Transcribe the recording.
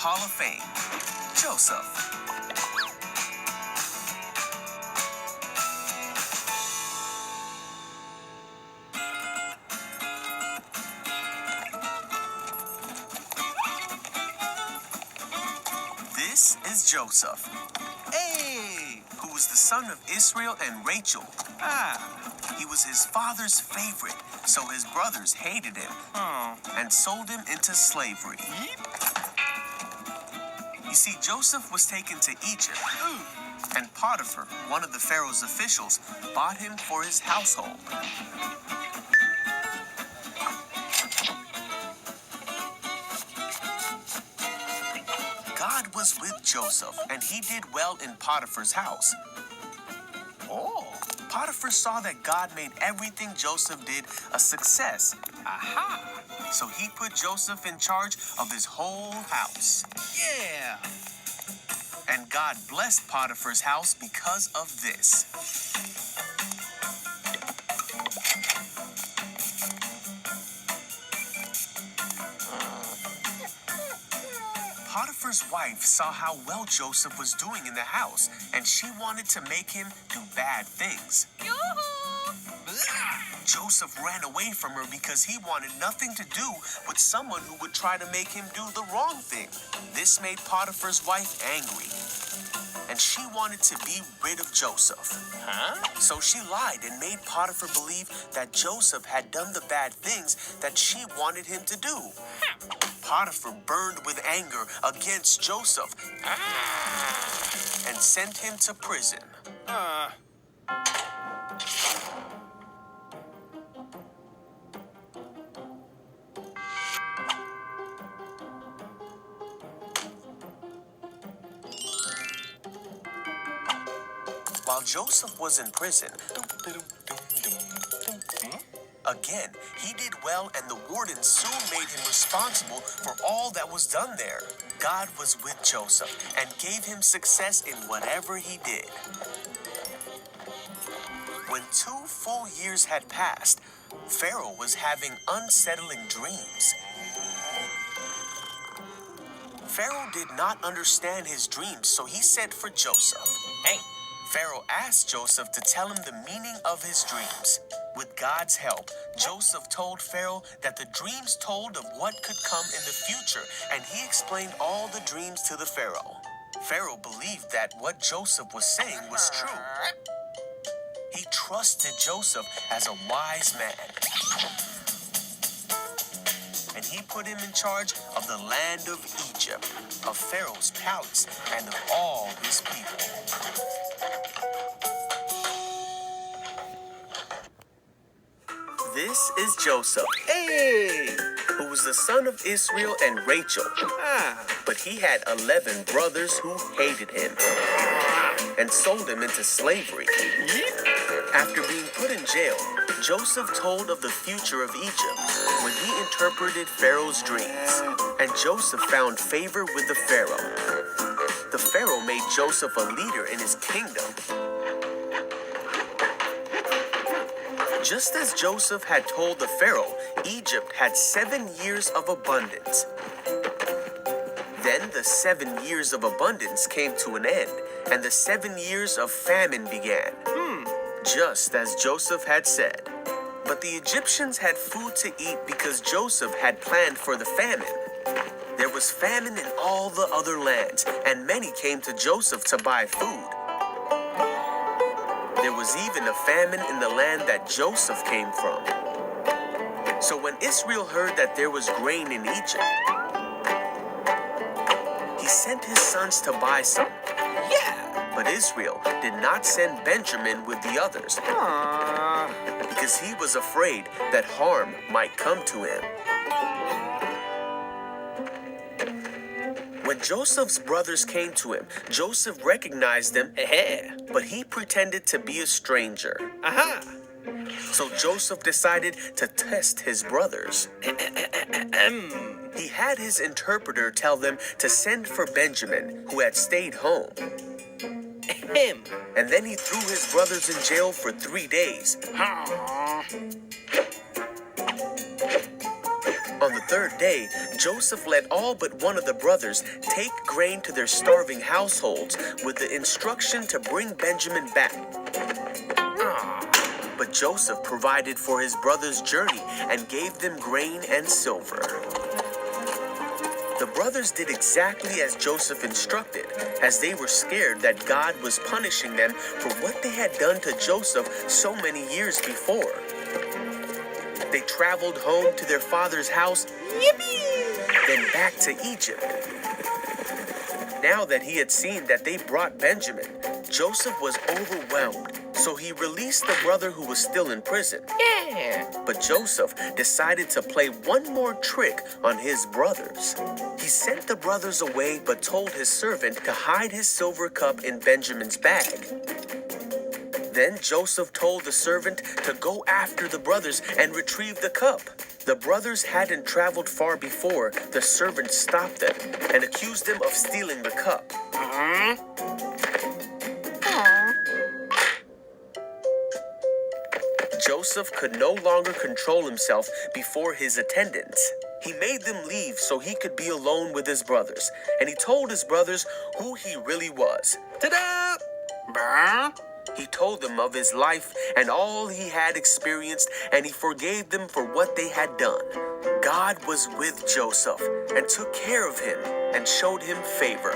Hall of Fame, Joseph. This is Joseph, who was the son of Israel and Rachel. He was his father's favorite, so his brothers hated him and sold him into slavery. You see, Joseph was taken to Egypt, and Potiphar, one of the Pharaoh's officials, bought him for his household. God was with Joseph, and he did well in Potiphar's house. Potiphar saw that God made everything Joseph did a success. So he put Joseph in charge of his whole house. And God blessed Potiphar's house because of this. Potiphar's wife saw how well Joseph was doing in the house, and she wanted to make him do bad things. Joseph ran away from her because he wanted nothing to do with someone who would try to make him do the wrong thing. This made Potiphar's wife angry, and she wanted to be rid of Joseph. So she lied and made Potiphar believe that Joseph had done the bad things that she wanted him to do. Potiphar burned with anger against Joseph and sent him to prison. While Joseph was in prison, again, he did well, and the warden soon made him responsible for all that was done there. God was with Joseph and gave him success in whatever he did. When 2 full years had passed, Pharaoh was having unsettling dreams. Pharaoh did not understand his dreams, so he sent for Joseph. Pharaoh asked Joseph to tell him the meaning of his dreams. With God's help, Joseph told Pharaoh that the dreams told of what could come in the future, and he explained all the dreams to the Pharaoh. Pharaoh believed that what Joseph was saying was true. He trusted Joseph as a wise man, and he put him in charge of the land of Egypt, of Pharaoh's palace, and of all his people. This is Joseph, who was the son of Israel and Rachel. But he had 11 brothers who hated him and sold him into slavery. After being put in jail, Joseph told of the future of Egypt when he interpreted Pharaoh's dreams. And Joseph found favor with the Pharaoh. The Pharaoh made Joseph a leader in his kingdom. Just as Joseph had told the Pharaoh, Egypt had 7 years of abundance. Then the 7 years of abundance came to an end, and the 7 years of famine began. Just as Joseph had said. But the Egyptians had food to eat because Joseph had planned for the famine. There was famine in all the other lands, and many came to Joseph to buy food. There was even a famine in the land that Joseph came from. So when Israel heard that there was grain in Egypt, he sent his sons to buy some. But Israel did not send Benjamin with the others because he was afraid that harm might come to him. When Joseph's brothers came to him, Joseph recognized them, but he pretended to be a stranger. So Joseph decided to test his brothers. He had his interpreter tell them to send for Benjamin, who had stayed home. And then he threw his brothers in jail for 3 days. On the 3rd day, Joseph let all but one of the brothers take grain to their starving households with the instruction to bring Benjamin back. But Joseph provided for his brothers' journey and gave them grain and silver. The brothers did exactly as Joseph instructed, as they were scared that God was punishing them for what they had done to Joseph so many years before. They traveled home to their father's house, then back to Egypt. Now that he had seen that they brought Benjamin, Joseph was overwhelmed, so he released the brother who was still in prison. But Joseph decided to play one more trick on his brothers. He sent the brothers away but told his servant to hide his silver cup in Benjamin's bag. Then Joseph told the servant to go after the brothers and retrieve the cup. The brothers hadn't traveled far before the servant stopped them and accused them of stealing the cup. Joseph could no longer control himself before his attendants. He made them leave so he could be alone with his brothers, and he told his brothers who he really was. Ta-da! He told them of his life and all he had experienced, and he forgave them for what they had done. God was with Joseph and took care of him and showed him favor.